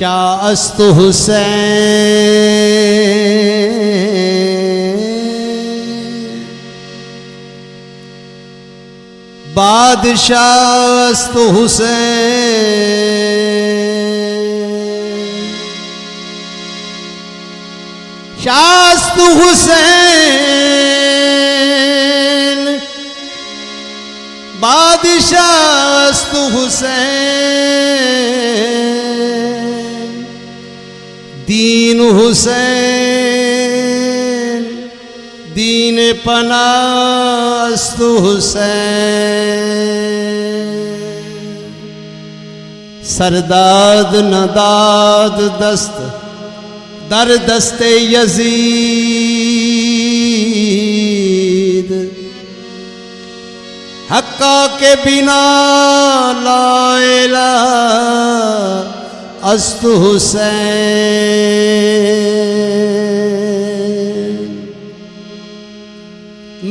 शाअस्तु हुसैन बादशाहस्तु हुसैन शाअस्तु हुसैन बादशाहस्तु हुसैन दीन हुसैन दीन पनास्तु हुसैन सरदाद नदाद दस्त दर दस्ते यजीद हक्का के बिना ला इलाहा अस्तु हुसैन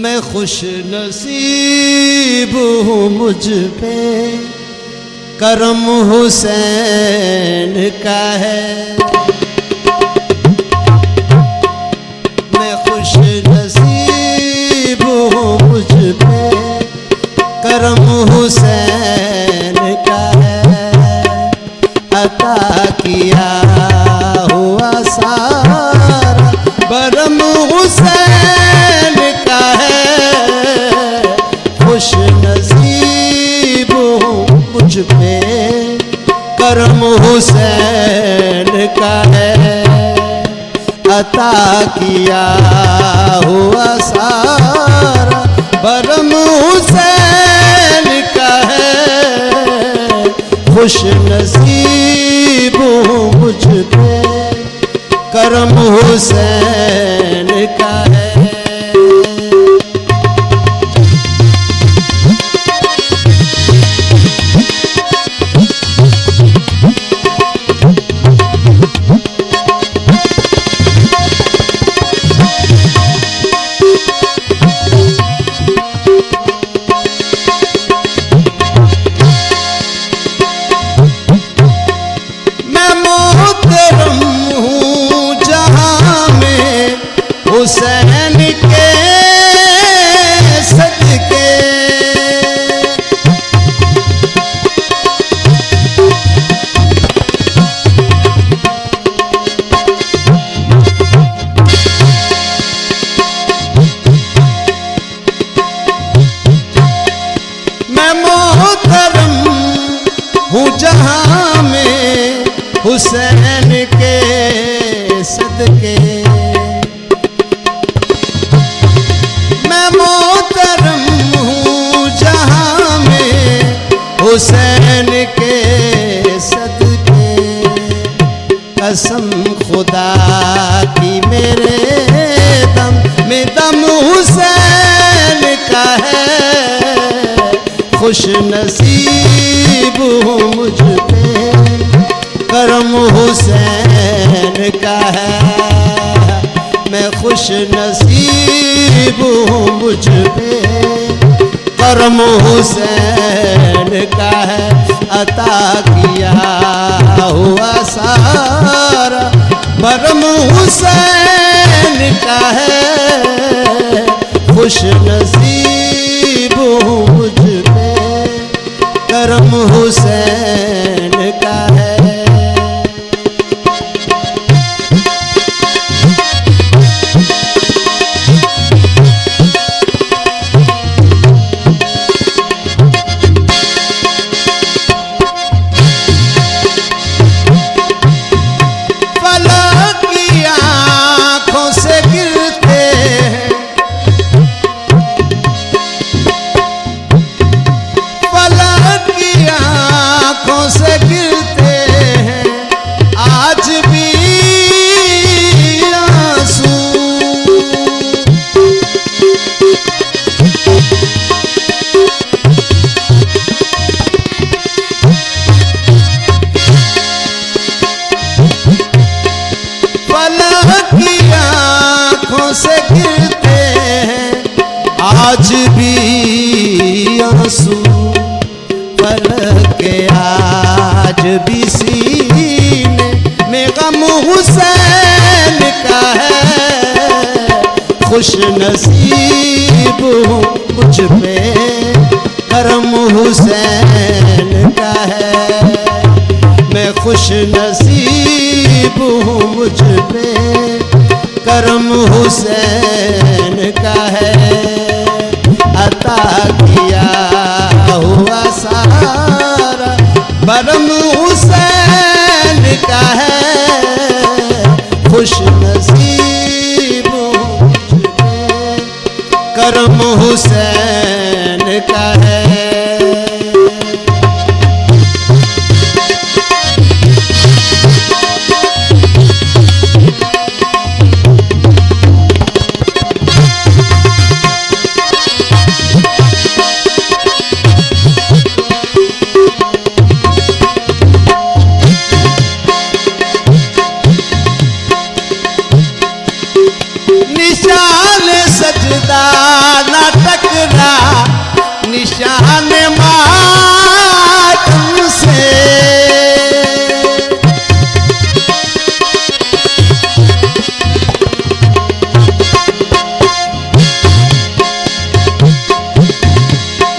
मैं खुश नसीब हूँ मुझ पे करम हुसैन का है मैं खुश नसीब हूँ मुझ पे करम हुसैन का है अता किया हुआ सारा बरम हुसैन का है खुश नसीब हूँ मुझ पे करम हुसैन का है अता किया हुआ सारा बरम हुसैन का है खुश नसीब हूँ मुझ पे करम हुसैन का है हुसैन के सदके मैं मोहतरम हूँ जहाँ में हुसैन के सदके मोहतरम हूँ जहाँ में हुसैन के सदके कसम खुदा की मेरे दम में दम हुसैन का है खुश नसीब हूँ मुझ पे करम हुसैन का है मैं खुश नसीब हूँ मुझ पे करम हुसैन का है अता किया हुआ सारा बरम हुसैन का है खुश नसीब हूँ मुझ पे करम हुसैन का है आज भी आंसू पल के आज भी सीने खुश नसीब हूँ मुझ पे करम हुसैन का है। मैं खुश नसीब हूँ मुझ पे करम हुसैन का है। अता किया हुआ सारा बरम हुसैन का है। खुश नसीब हूँ मुझ पे करम हुसैन का है। निशान सजदा न टकरा निशान मातम से।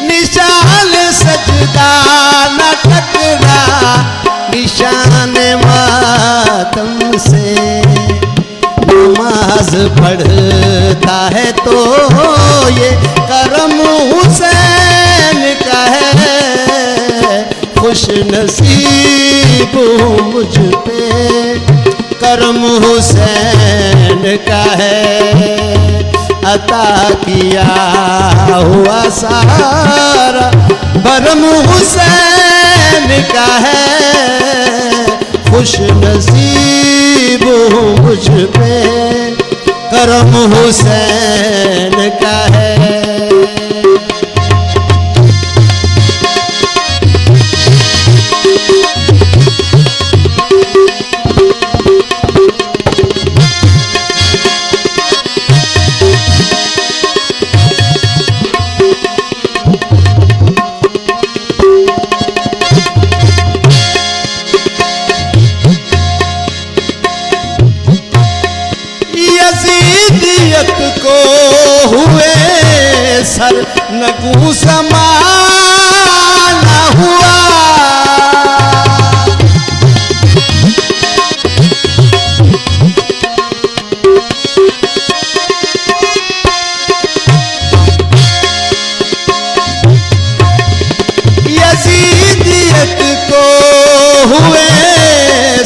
निशान सजदा न टकरा निशान मातम से। नमाज पढ़ता है तो ये करम हुसैन का है। खुश नसीब हूँ मुझ पे करम हुसैन का है। अता किया हुआ सारा बरम हुसैन का है। खुश नसीब हूँ मुझ पे करम हुसैन का है। यजीदियत को हुए सर नगू समाना हुआ। यजीदियत को हुए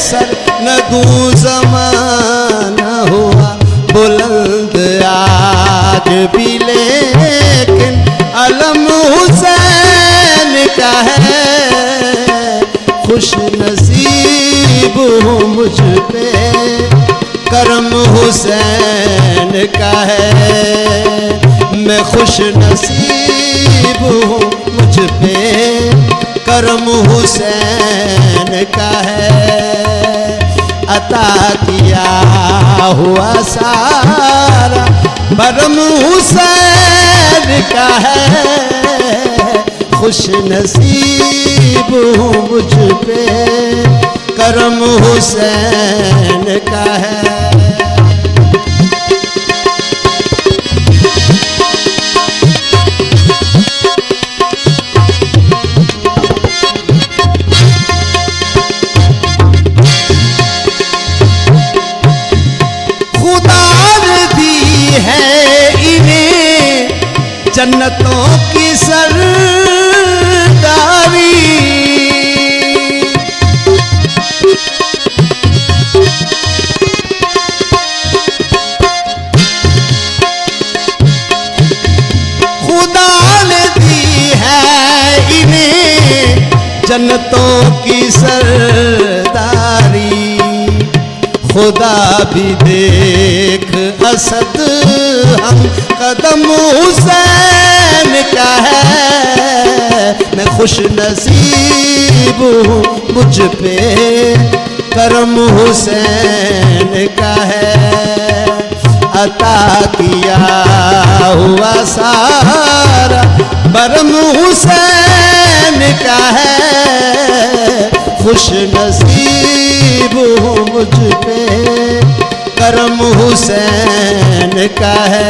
सर नगू समाना हुआ। बुलंद आज भी लेकिन अलम हुसैन का है। खुश नसीब हूँ मुझ पे करम हुसैन का है। मैं खुश नसीब हूँ मुझ पे करम हुसैन का है। अता किया हुआ सारा बरम हुसैन का है। खुश नसीब हूँ मुझ पे करम हुसैन का है। जन्नतों की सरदारी खुदा ने दी है इन्हें जन्नतों की सरदारी। खुदा भी देख असद हम कदम हुसैन का है। मैं खुश नसीब हूँ मुझ पे करम हुसैन का है। अता किया हुआ सारा बरम हुसैन का है। खुश नसीब हूँ मुझ पे करम हुसैन का है।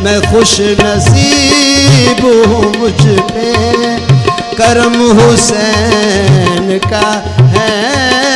मैं खुश नसीब हूँ मुझ पे करम हुसैन का है।